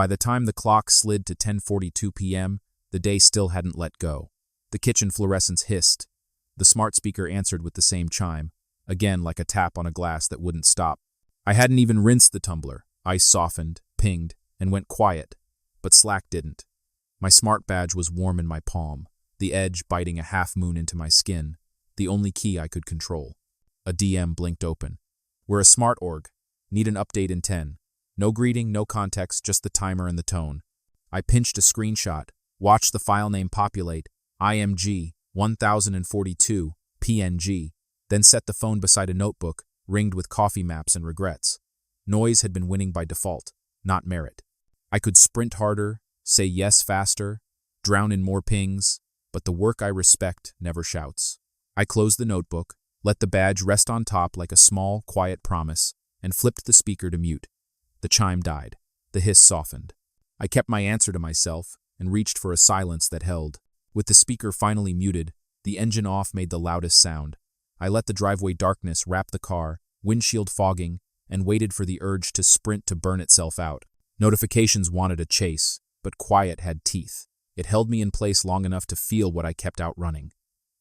By the time the clock slid to 10:42 p.m., the day still hadn't let go. The kitchen fluorescence hissed. The smart speaker answered with the same chime, again like a tap on a glass that wouldn't stop. I hadn't even rinsed the tumbler. Ice softened, pinged, and went quiet, but Slack didn't. My smart badge was warm in my palm, the edge biting a half moon into my skin, the only key I could control. A DM blinked open. We're a smart org. Need an update in 10. No greeting, no context, just the timer and the tone. I pinched a screenshot, watched the file name populate, IMG 1042 PNG, then set the phone beside a notebook, ringed with coffee maps and regrets. Noise had been winning by default, not merit. I could sprint harder, say yes faster, drown in more pings, but the work I respect never shouts. I closed the notebook, let the badge rest on top like a small, quiet promise, and flipped the speaker to mute. The chime died. The hiss softened. I kept my answer to myself and reached for a silence that held. With the speaker finally muted, the engine off made the loudest sound. I let the driveway darkness wrap the car, windshield fogging, and waited for the urge to sprint to burn itself out. Notifications wanted a chase, but quiet had teeth. It held me in place long enough to feel what I kept outrunning.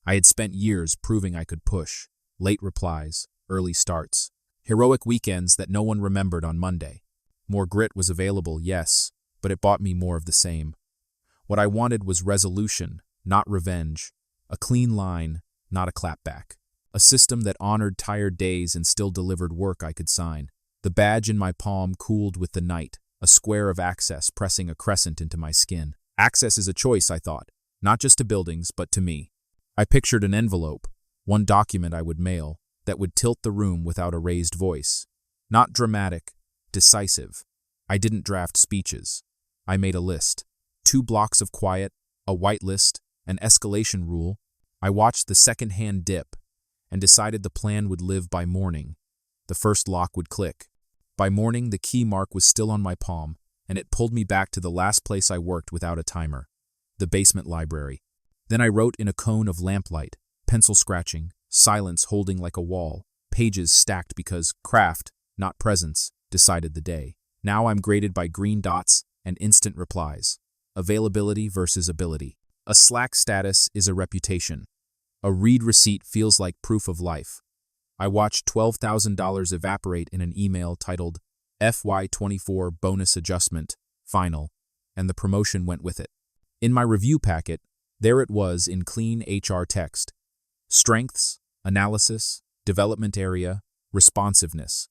I had spent years proving I could push. Late replies, early starts, heroic weekends that no one remembered on Monday. More grit was available, yes, but it bought me more of the same. What I wanted was resolution, not revenge. A clean line, not a clapback. A system that honored tired days and still delivered work I could sign. The badge in my palm cooled with the night, a square of access pressing a crescent into my skin. Access is a choice, I thought, not just to buildings, but to me. I pictured an envelope, one document I would mail, that would tilt the room without a raised voice. Not dramatic, decisive. I didn't draft speeches. I made a list. 2 blocks of quiet, a whitelist, an escalation rule. I watched the second-hand dip and decided the plan would live by morning. The first lock would click. By morning, the key mark was still on my palm, and it pulled me back to the last place I worked without a timer, the basement library. Then I wrote in a cone of lamplight, pencil scratching, silence holding like a wall, pages stacked because craft, not presence, decided the day. Now I'm graded by green dots and instant replies. Availability versus ability. A Slack status is a reputation. A read receipt feels like proof of life. I watched $12,000 evaporate in an email titled FY24 Bonus Adjustment, Final, and the promotion went with it. In my review packet, there it was in clean HR text. Strengths, analysis, development area, responsiveness.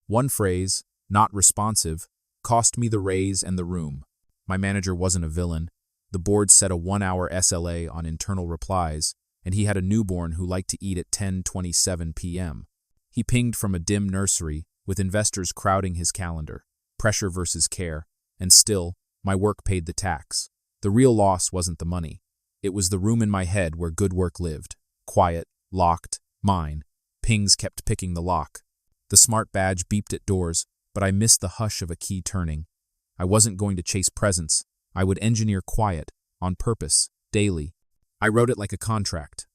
One phrase, not responsive, cost me the raise and the room. My manager wasn't a villain. The board set a 1-hour SLA on internal replies, and he had a newborn who liked to eat at 10:27 p.m. He pinged from a dim nursery, with investors crowding his calendar. Pressure versus care, and still, my work paid the tax. The real loss wasn't the money. It was the room in my head where good work lived. Quiet, locked, mine. Pings kept picking the lock. The smart badge beeped at doors, but I missed the hush of a key turning. I wasn't going to chase presence. I would engineer quiet, on purpose, daily. I wrote it like a contract.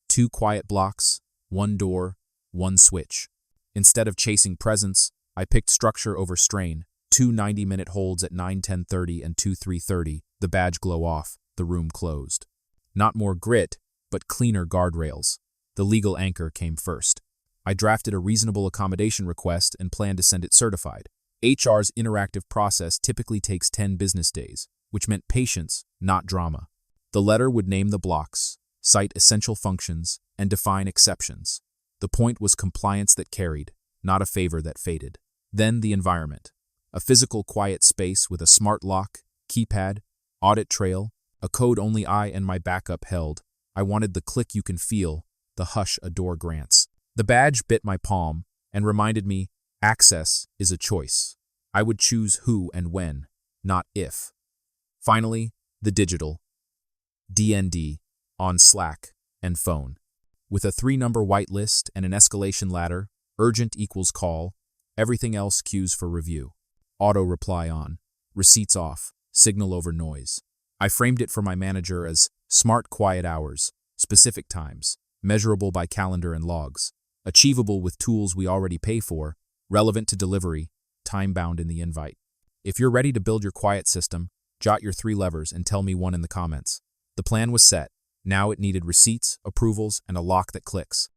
2 quiet blocks, 1 door, 1 switch. Instead of chasing presence, I picked structure over strain. 2 90-minute holds at 9:10:30 and 2 3:30. The badge glow off, the room closed. Not more grit, but cleaner guardrails. The legal anchor came first. I drafted a reasonable accommodation request and planned to send it certified. HR's interactive process typically takes 10 business days, which meant patience, not drama. The letter would name the blocks, cite essential functions, and define exceptions. The point was compliance that carried, not a favor that faded. Then the environment. A physical quiet space with a smart lock, keypad, audit trail, a code only I and my backup held. I wanted the click you can feel, the hush a door grants. The badge bit my palm and reminded me, access is a choice. I would choose who and when, not if. Finally, the digital. DND, on Slack and phone. With a 3-number whitelist and an escalation ladder, urgent equals call, everything else queues for review. Auto reply on, receipts off, signal over noise. I framed it for my manager as smart quiet hours, specific times, measurable by calendar and logs, achievable with tools we already pay for, relevant to delivery, time-bound in the invite. If you're ready to build your quiet system, jot your 3 levers and tell me one in the comments. The plan was set. Now it needed receipts, approvals, and a lock that clicks.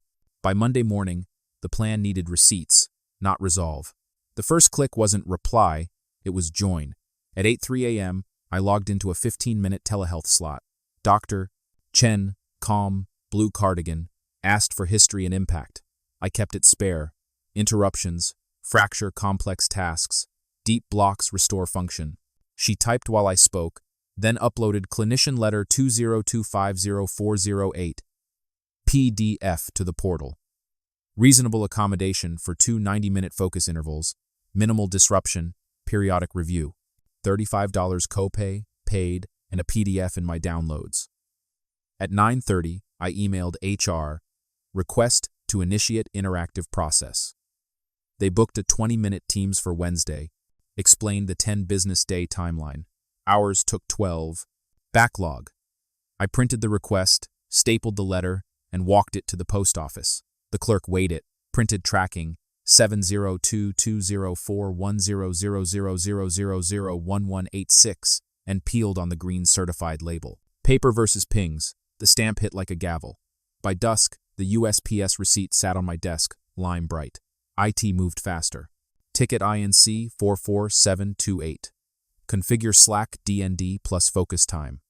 By Monday morning, the plan needed receipts, not resolve. The first click wasn't reply, it was join. At 8:03 a.m., I logged into a 15-minute telehealth slot. Dr. Chen, calm, blue cardigan, asked for history and impact. I kept it spare. Interruptions, fracture complex tasks, deep blocks restore function. She typed while I spoke, then uploaded clinician letter 202500408 PDF to the portal. Reasonable accommodation for 2 90-minute focus intervals, minimal disruption, periodic review. $35 copay, paid, and a PDF in my downloads. At 9:30, I emailed HR, request to initiate interactive process. They booked a 20-minute Teams for Wednesday, explained the 10 business day timeline. Hours took 12. Backlog. I printed the request, stapled the letter, and walked it to the post office. The clerk weighed it, printed tracking 70220410000001186, and peeled on the green certified label. Paper versus pings. The stamp hit like a gavel. By dusk, the USPS receipt sat on my desk, lime bright. IT moved faster. Ticket INC 44728. Configure Slack DND plus Focus Time.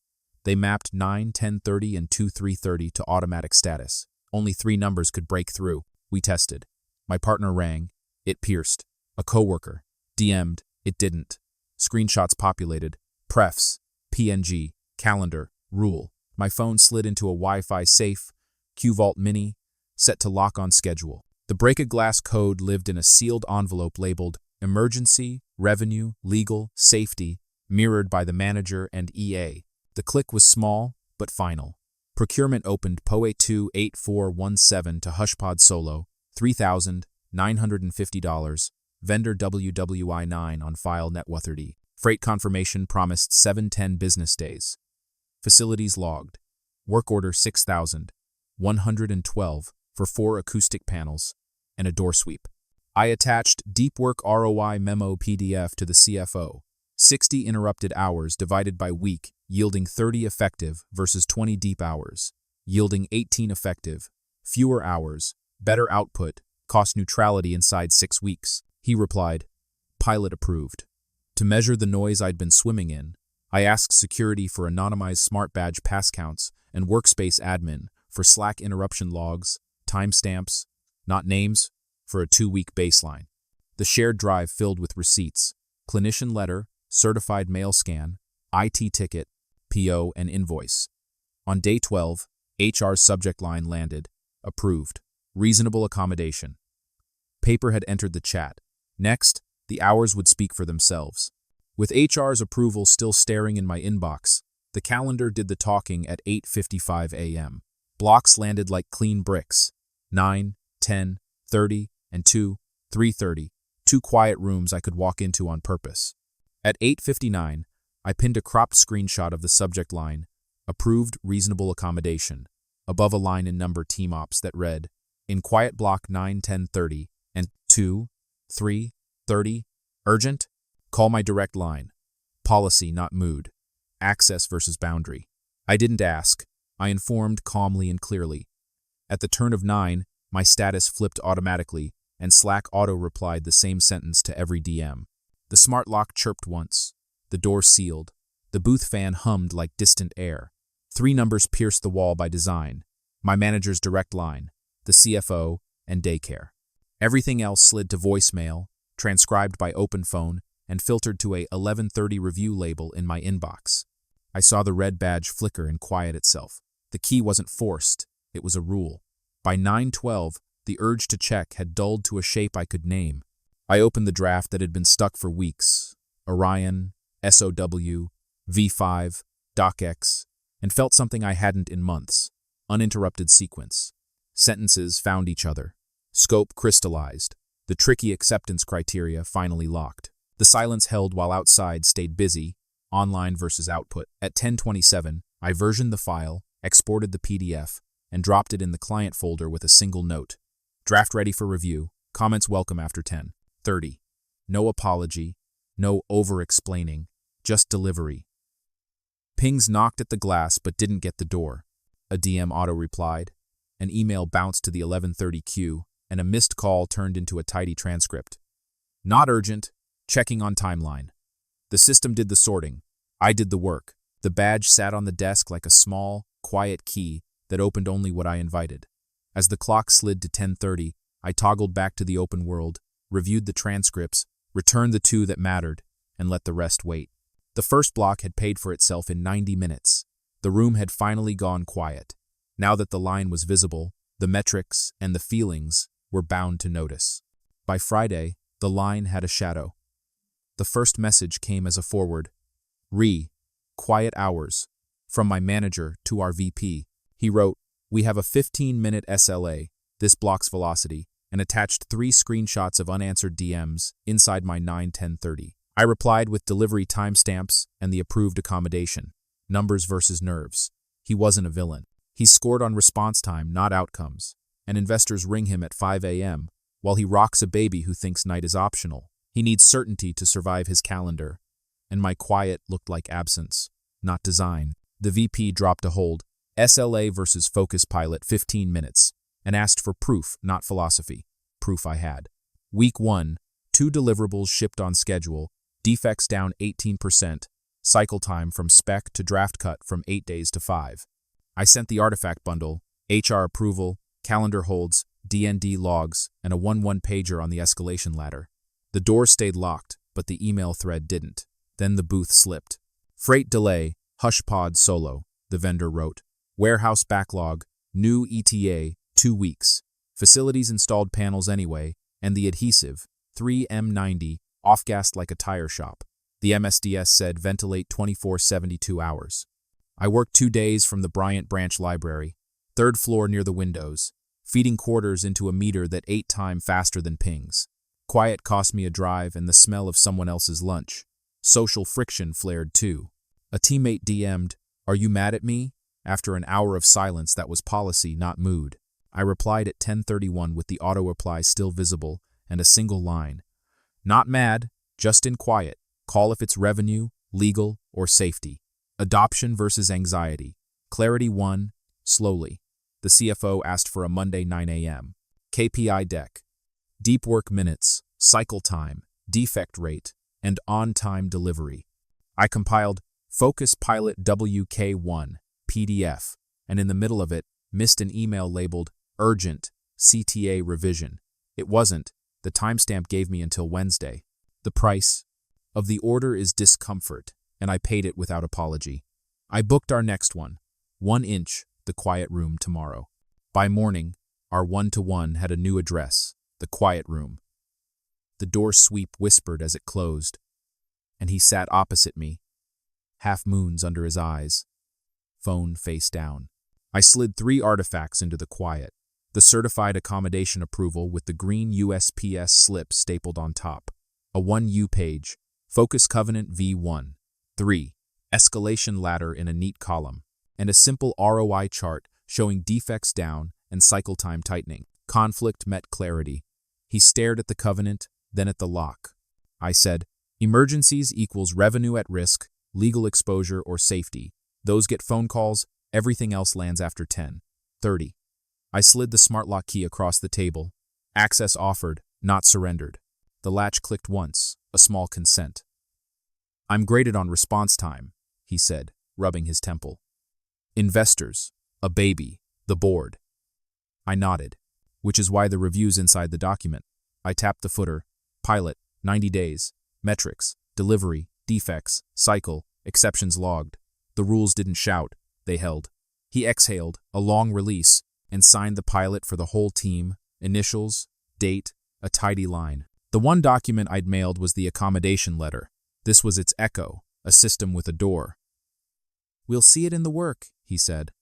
They mapped 9:10:30 and 2:3:30 to automatic status. Only 3 numbers could break through. We tested. My partner rang. It pierced. A coworker. DM'd. It didn't. Screenshots populated. Prefs. PNG. Calendar. Rule. My phone slid into a Wi-Fi safe. QVault Mini. Set to lock on schedule. The break-a-glass code lived in a sealed envelope labeled Emergency, Revenue, Legal, Safety, mirrored by the manager and EA. The click was small, but final. Procurement opened POE 28417 to HushPod Solo, $3,950, vendor WWI9 on file networth. Freight confirmation promised 7-10 business days. Facilities logged. Work order 6,112 for 4 acoustic panels and a door sweep. I attached Deep Work ROI memo PDF to the CFO. 60 interrupted hours divided by week, yielding 30 effective versus 20 deep hours, yielding 18 effective, fewer hours, better output, cost neutrality inside 6 weeks. He replied, pilot approved. To measure the noise I'd been swimming in, I asked security for anonymized smart badge pass counts and workspace admin for Slack interruption logs, timestamps, not names, for a 2-week baseline. The shared drive filled with receipts, clinician letter, certified mail scan, IT ticket, PO, and invoice. On day 12, HR's subject line landed, approved, reasonable accommodation. Paper had entered the chat. Next, the hours would speak for themselves. With HR's approval still staring in my inbox, the calendar did the talking at 8:55 a.m. Blocks landed like clean bricks. 9, 10, 30, and 2, 3:30, 2 quiet rooms I could walk into on purpose. At 8:59, I pinned a cropped screenshot of the subject line, approved reasonable accommodation, above a line in number team ops that read, in quiet block 9:10:30 and 2, 3, 30, urgent, call my direct line. Policy, not mood. Access versus boundary. I didn't ask. I informed calmly and clearly. At the turn of 9, my status flipped automatically, and Slack auto-replied the same sentence to every DM. The smart lock chirped once. The door sealed. The booth fan hummed like distant air. 3 numbers pierced the wall by design. My manager's direct line, the CFO, and daycare. Everything else slid to voicemail, transcribed by open phone, and filtered to a 11:30 review label in my inbox. I saw the red badge flicker and quiet itself. The key wasn't forced, it was a rule. By 9:12, the urge to check had dulled to a shape I could name. I opened the draft that had been stuck for weeks, Orion, SOW, V5, DocX, and felt something I hadn't in months, uninterrupted sequence. Sentences found each other. Scope crystallized. The tricky acceptance criteria finally locked. The silence held while outside stayed busy, online versus output. At 10:27, I versioned the file, exported the PDF, and dropped it in the client folder with a single note. Draft ready for review. Comments welcome after 10:30. No apology, No over-explaining, just delivery. Pings knocked at the glass but didn't get the door. A DM auto-replied. An email bounced to the 11:30 queue, and a missed call turned into a tidy transcript. Not urgent, checking on timeline. The system did the sorting. I did the work. The badge sat on the desk like a small, quiet key that opened only what I invited. As the clock slid to 10:30, I toggled back to the open world, reviewed the transcripts, returned the two that mattered, and let the rest wait. The first block had paid for itself in 90 minutes. The room had finally gone quiet. Now that the line was visible, the metrics and the feelings were bound to notice. By Friday, the line had a shadow. The first message came as a forward. Quiet hours. From my manager to our VP. He wrote, "We have a 15-minute SLA, this blocks velocity," and attached 3 screenshots of unanswered DMs inside my 9:10:30. I replied with delivery timestamps and the approved accommodation. Numbers versus nerves. He wasn't a villain. He scored on response time, not outcomes. And investors ring him at 5 a.m. while he rocks a baby who thinks night is optional. He needs certainty to survive his calendar. And my quiet looked like absence, not design. The VP dropped a hold. SLA versus Focus Pilot 15 minutes, and asked for proof, not philosophy. Proof I had. Week 1, 2 deliverables shipped on schedule, defects down 18%, cycle time from spec to draft cut from 8 days to 5. I sent the artifact bundle, HR approval, calendar holds, DND logs, and a 1-1-pager on the escalation ladder. The door stayed locked, but the email thread didn't. Then the booth slipped. Freight delay, hush pod solo, the vendor wrote. Warehouse backlog, new ETA, 2 weeks. Facilities installed panels anyway, and the adhesive, 3M90, off-gassed like a tire shop. The MSDS said ventilate 24/72 hours. I worked 2 days from the Bryant Branch Library, 3rd floor near the windows, feeding quarters into a meter that 8 times faster than pings. Quiet cost me a drive and the smell of someone else's lunch. Social friction flared too. A teammate DM'd, "Are you mad at me?" After an hour of silence that was policy, not mood. I replied at 10:31 with the auto-reply still visible and a single line. "Not mad, just in quiet. Call if it's revenue, legal, or safety. Adoption versus anxiety. Clarity 1, slowly." The CFO asked for a Monday 9 a.m. KPI deck. Deep work minutes, cycle time, defect rate, and on-time delivery. I compiled Focus Pilot WK1 PDF, and in the middle of it, missed an email labeled Urgent CTA Revision. It wasn't. The timestamp gave me until Wednesday. The price of the order is discomfort, and I paid it without apology. I booked our next one, 1 inch, the quiet room tomorrow. By morning, our 1-to-1 had a new address, the quiet room. The door sweep whispered as it closed, and he sat opposite me, half moons under his eyes, phone face down. I slid 3 artifacts into the quiet, the certified accommodation approval with the green USPS slip stapled on top, a 1U page, Focus Covenant V1, 3, escalation ladder in a neat column, and a simple ROI chart showing defects down and cycle time tightening. Conflict met clarity. He stared at the covenant, then at the lock. I said, "Emergencies equals revenue at risk, legal exposure, or safety. Those get phone calls, everything else lands after 10:30. I slid the smart lock key across the table. Access offered, not surrendered. The latch clicked once, a small consent. "I'm graded on response time," he said, rubbing his temple. "Investors, a baby, the board." I nodded, which is why the review's inside the document. I tapped the footer. Pilot, 90 days. Metrics, delivery, defects, cycle, exceptions logged. The rules didn't shout, they held. He exhaled, a long release, and signed the pilot for the whole team, initials, date, a tidy line. The one document I'd mailed was the accommodation letter. This was its echo, a system with a door. "We'll see it in the work," he said.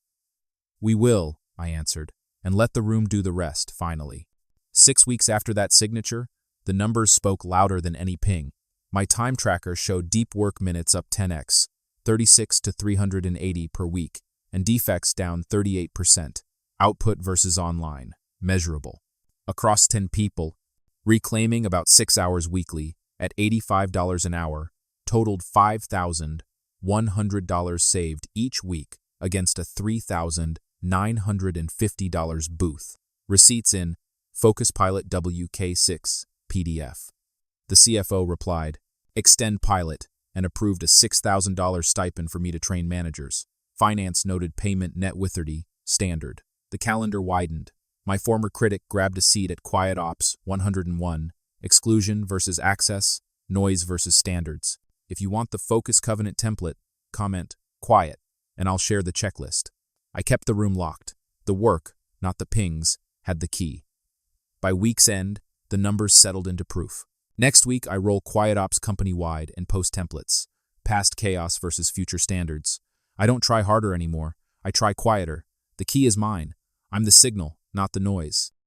"We will," I answered, and let the room do the rest, finally. 6 weeks after that signature, the numbers spoke louder than any ping. My time tracker showed deep work minutes up 10x, 36 to 380 per week, and defects down 38%. Output versus online, measurable. Across 10 people, reclaiming about 6 hours weekly, at $85 an hour, totaled $5,100 saved each week against a $3,950 booth. Receipts in Focus Pilot WK6 PDF. The CFO replied, "Extend pilot," and approved a $6,000 stipend for me to train managers. Finance noted payment net witherdy, standard. The calendar widened. My former critic grabbed a seat at Quiet Ops 101, exclusion versus access, noise versus standards. If you want the Focus Covenant template, comment quiet, and I'll share the checklist. I kept the room locked. The work, not the pings, had the key. By week's end, the numbers settled into proof. Next week, I roll Quiet Ops company-wide and post templates. Past chaos versus future standards. I don't try harder anymore. I try quieter. The key is mine. I'm the signal, not the noise.